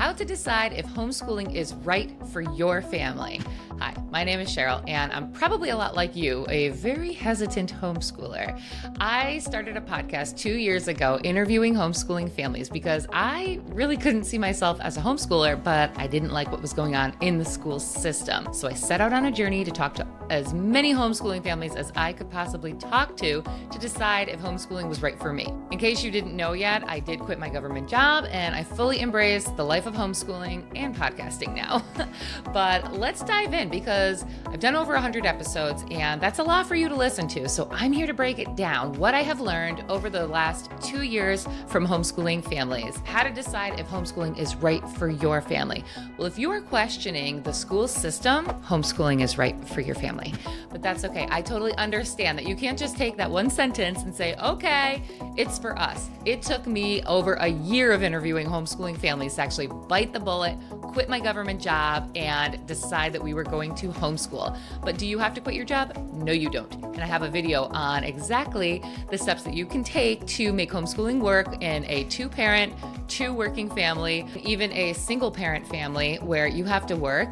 how to decide if homeschooling is right for your family. Hi, my name is Cheryl, and I'm probably a lot like you, a very hesitant homeschooler. I started a podcast 2 years ago interviewing homeschooling families because I really couldn't see myself as a homeschooler, but I didn't like what was going on in the school system. So I set out on a journey to talk to as many homeschooling families as I could possibly talk to decide if homeschooling was right for me. In case you didn't know yet, I did quit my government job and I fully embrace the life of homeschooling and podcasting now. But let's dive in because I've done over 100 episodes and that's a lot for you to listen to. So I'm here to break it down, what I have learned over the last 2 years from homeschooling families, how to decide if homeschooling is right for your family. Well, if you are questioning the school system, homeschooling is right for your family. But that's okay. I totally understand that you can't just take that one sentence and say, okay, it's for us. It took me over a year of interviewing homeschooling families to actually bite the bullet, quit my government job, and decide that we were going to homeschool. But do you have to quit your job? No, you don't. And I have a video on exactly the steps that you can take to make homeschooling work in a 2-parent, 2-working family, even a single-parent family where you have to work.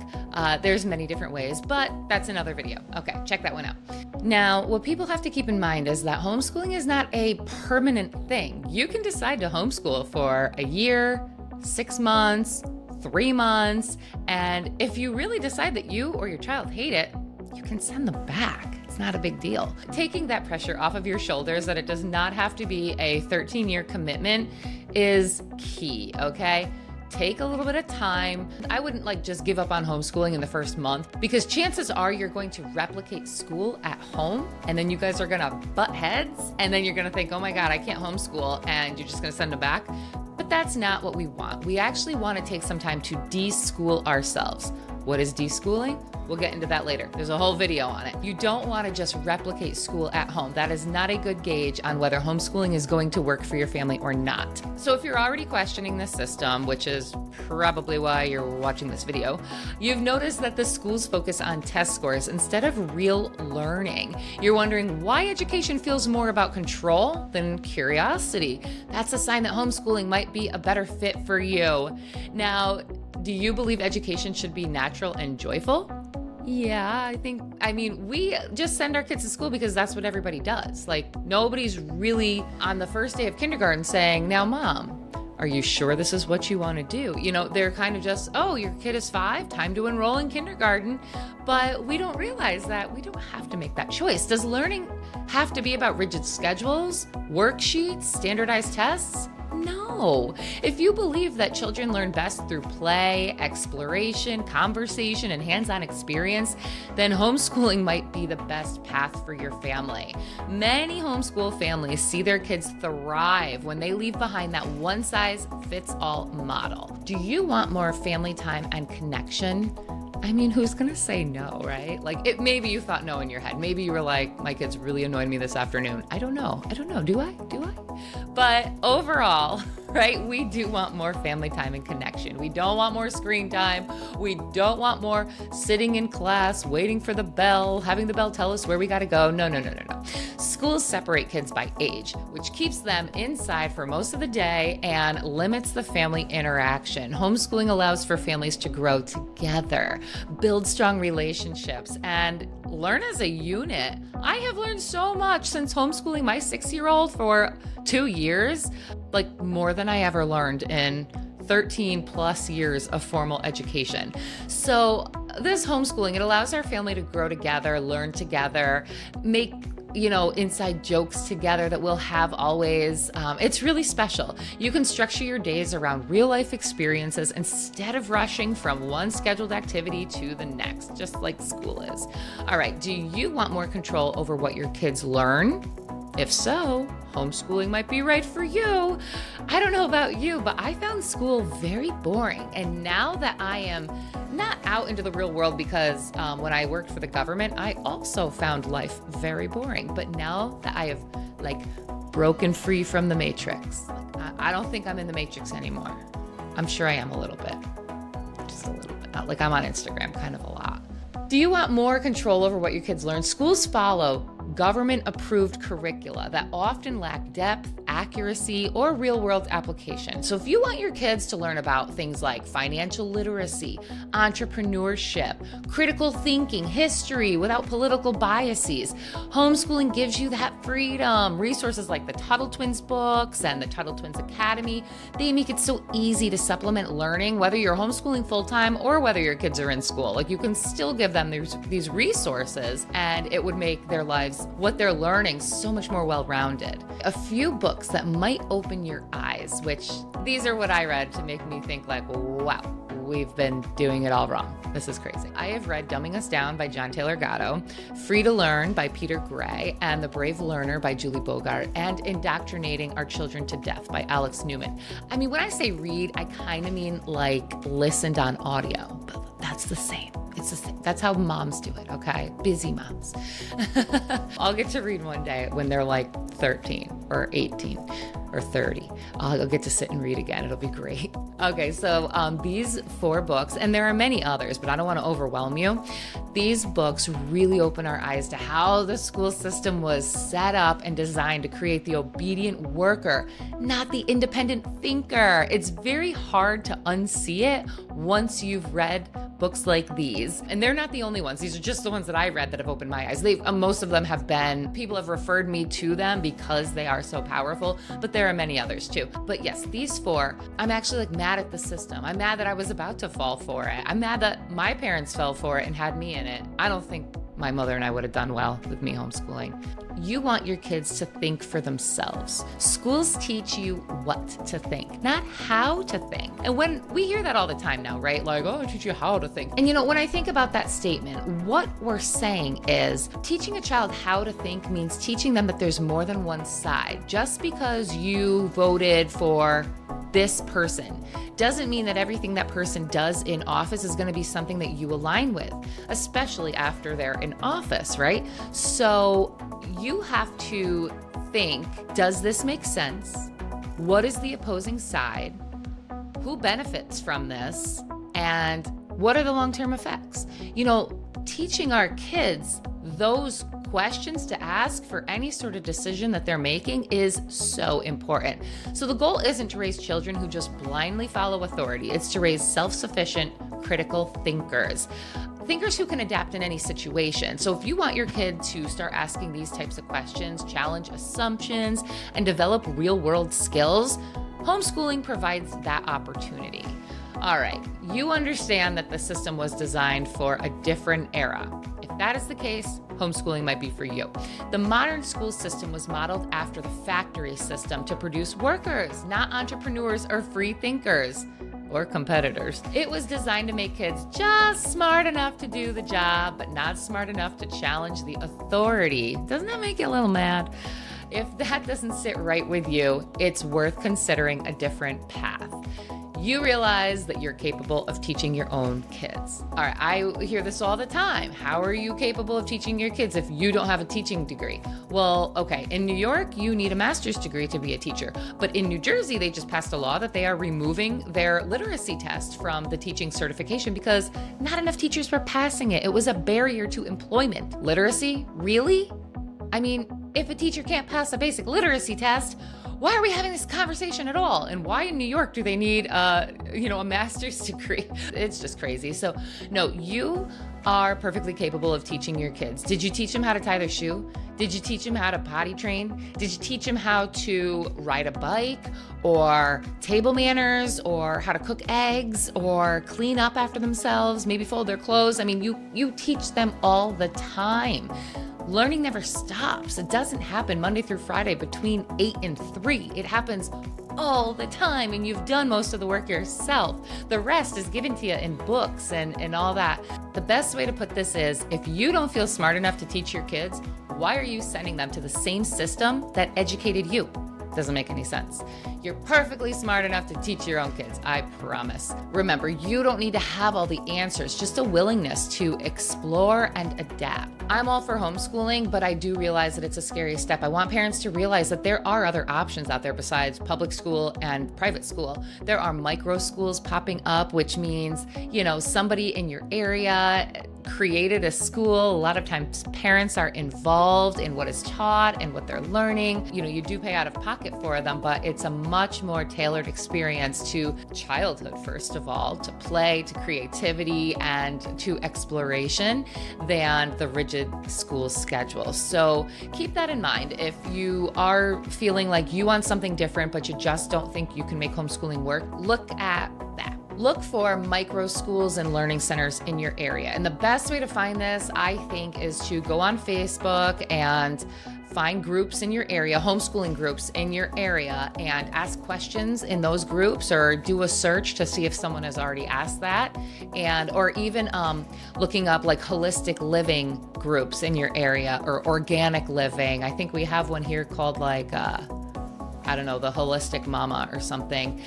There's many different ways, but that's another video. Okay, check that one out. Now, what people have to keep in mind is that homeschooling is not a permanent thing. You can decide to homeschool for a year, 6 months, 3 months, and if you really decide that you or your child hate it, you can send them back. It's not a big deal. Taking that pressure off of your shoulders that it does not have to be a 13-year commitment is key, okay? Take a little bit of time. I wouldn't just give up on homeschooling in the first month because chances are you're going to replicate school at home and then you guys are gonna butt heads and then you're gonna think, oh my God, I can't homeschool, and you're just gonna send them back. But that's not what we want. We actually want to take some time to de-school ourselves. What is de-schooling? We'll get into that later. There's a whole video on it. You don't want to just replicate school at home. That is not a good gauge on whether homeschooling is going to work for your family or not. So if you're already questioning the system, which is probably why you're watching this video, you've noticed that the schools focus on test scores instead of real learning. You're wondering why education feels more about control than curiosity. That's a sign that homeschooling might be a better fit for you. Now, do you believe education should be natural and joyful? Yeah, we just send our kids to school because that's what everybody does. Nobody's really on the first day of kindergarten saying, now, Mom, are you sure this is what you want to do? They're kind of just, oh, your kid is 5, time to enroll in kindergarten. But we don't realize that we don't have to make that choice. Does learning have to be about rigid schedules, worksheets, standardized tests? No. If you believe that children learn best through play, exploration, conversation, and hands-on experience, then homeschooling might be the best path for your family. Many homeschool families see their kids thrive when they leave behind that one-size-fits-all model. Do you want more family time and connection? Who's gonna say no, right? Maybe you thought no in your head. Maybe you were like, my kids really annoyed me this afternoon. I don't know. Do I? But overall, right, we do want more family time and connection. We don't want more screen time. We don't want more sitting in class, waiting for the bell, having the bell tell us where we gotta go. No. Schools separate kids by age, which keeps them inside for most of the day and limits the family interaction. Homeschooling allows for families to grow together, build strong relationships, and learn as a unit. I have learned so much since homeschooling my 6-year-old for 2 years, more than I ever learned in 13 plus years of formal education. So this homeschooling, it allows our family to grow together, learn together, make inside jokes together that we'll have always. It's really special. You can structure your days around real life experiences instead of rushing from one scheduled activity to the next, just like school is. All right, do you want more control over what your kids learn? If so, homeschooling might be right for you. I don't know about you, but I found school very boring. And now that I am not out into the real world because when I worked for the government, I also found life very boring. But now that I have broken free from the matrix, I don't think I'm in the matrix anymore. I'm sure I am a little bit, just a little bit. Not I'm on Instagram kind of a lot. Do you want more control over what your kids learn? Schools follow government-approved curricula that often lack depth, accuracy or real-world application. So if you want your kids to learn about things like financial literacy, entrepreneurship, critical thinking, history without political biases, homeschooling gives you that freedom. Resources like the Tuttle Twins books and the Tuttle Twins Academy, they make it so easy to supplement learning, whether you're homeschooling full-time or whether your kids are in school. Like, you can still give them these resources, and it would make their lives, what they're learning, so much more well-rounded. A few books that might open your eyes, which these are what I read to make me think like, wow, we've been doing it all wrong. This is crazy. I have read Dumbing Us Down by John Taylor Gatto, Free to Learn by Peter Gray, and The Brave Learner by Julie Bogart, and Indoctrinating Our Children to Death by Alex Newman. I mean, when I say read, I kind of mean like listened on audio, but that's the same. It's the same. That's how moms do it, okay? Busy moms. I'll get to read one day when they're like 13 or 18 or 30. I'll get to sit and read again. It'll be great. Okay, so these 4 books, and there are many others, but I don't want to overwhelm you. These books really open our eyes to how the school system was set up and designed to create the obedient worker, not the independent thinker. It's very hard to unsee it once you've read books like these. And they're not the only ones. These are just the ones that I read that have opened my eyes. Most of them have been, people have referred me to them because they are so powerful, but there are many others too. But yes, these 4, I'm actually like mad at the system. I'm mad that I was about to fall for it. I'm mad that my parents fell for it and had me in it. I don't think my mother and I would have done well with me homeschooling. You want your kids to think for themselves. Schools teach you what to think, not how to think. And when we hear that all the time now, right? Like, oh, I teach you how to think. And when I think about that statement, what we're saying is teaching a child how to think means teaching them that there's more than one side. Just because you voted for this person doesn't mean that everything that person does in office is going to be something that you align with, especially after they're in office, right? So you have to think, does this make sense? What is the opposing side? Who benefits from this? And what are the long-term effects? Teaching our kids those questions to ask for any sort of decision that they're making is so important. So the goal isn't to raise children who just blindly follow authority. It's to raise self-sufficient, critical thinkers. Thinkers who can adapt in any situation. So if you want your kid to start asking these types of questions, challenge assumptions, and develop real-world skills, homeschooling provides that opportunity. All right, you understand that the system was designed for a different era. If that is the case, homeschooling might be for you. The modern school system was modeled after the factory system to produce workers, not entrepreneurs or free thinkers or competitors. It was designed to make kids just smart enough to do the job, but not smart enough to challenge the authority. Doesn't that make you a little mad? If that doesn't sit right with you, it's worth considering a different path. You realize that you're capable of teaching your own kids. All right, I hear this all the time. How are you capable of teaching your kids if you don't have a teaching degree? Well, okay, in New York, you need a master's degree to be a teacher. But in New Jersey, they just passed a law that they are removing their literacy test from the teaching certification because not enough teachers were passing it. It was a barrier to employment. Literacy? Really? I mean, if a teacher can't pass a basic literacy test, why are we having this conversation at all? And why in New York do they need, a master's degree? It's just crazy. So no, you are perfectly capable of teaching your kids. Did you teach them how to tie their shoe? Did you teach them how to potty train? Did you teach them how to ride a bike or table manners or how to cook eggs or clean up after themselves, maybe fold their clothes? I mean, you teach them all the time. Learning never stops. It doesn't happen Monday through Friday between 8 and 3. It happens all the time, and you've done most of the work yourself. The rest is given to you in books and all that. The best way to put this is, if you don't feel smart enough to teach your kids, why are you sending them to the same system that educated you? Doesn't make any sense. You're perfectly smart enough to teach your own kids, I promise. Remember, you don't need to have all the answers, just a willingness to explore and adapt. I'm all for homeschooling, but I do realize that it's a scary step. I want parents to realize that there are other options out there besides public school and private school. There are micro schools popping up, which means, somebody in your area created a school. A lot of times parents are involved in what is taught and what they're learning. You do pay out of pocket for them, but it's a much more tailored experience to childhood, first of all, to play, to creativity, and to exploration than the rigid school schedule. So keep that in mind. If you are feeling like you want something different, but you just don't think you can make homeschooling work, look at that. Look for micro schools and learning centers in your area. And the best way to find this, I think, is to go on Facebook and find groups in your area, homeschooling groups in your area, and ask questions in those groups, or do a search to see if someone has already asked that. Or even looking up like holistic living groups in your area, or organic living. I think we have one here called the Holistic Mama or something.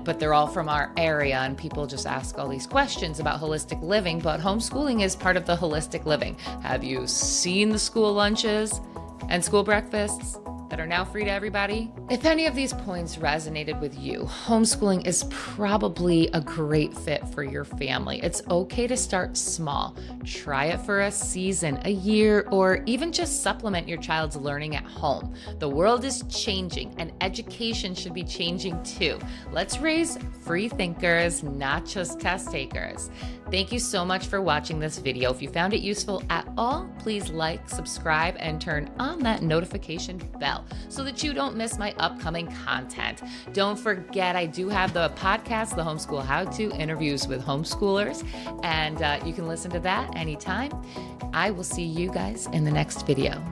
But they're all from our area, and people just ask all these questions about holistic living, but homeschooling is part of the holistic living. Have you seen the school lunches and school breakfasts that are now free to everybody? If any of these points resonated with you, homeschooling is probably a great fit for your family. It's okay to start small. Try it for a season, a year, or even just supplement your child's learning at home. The world is changing, and education should be changing too. Let's raise free thinkers, not just test takers. Thank you so much for watching this video. If you found it useful at all, please like, subscribe, and turn on that notification bell so that you don't miss my upcoming content. Don't forget, I do have the podcast, The Homeschool How-To, interviews with homeschoolers, and you can listen to that anytime. I will see you guys in the next video.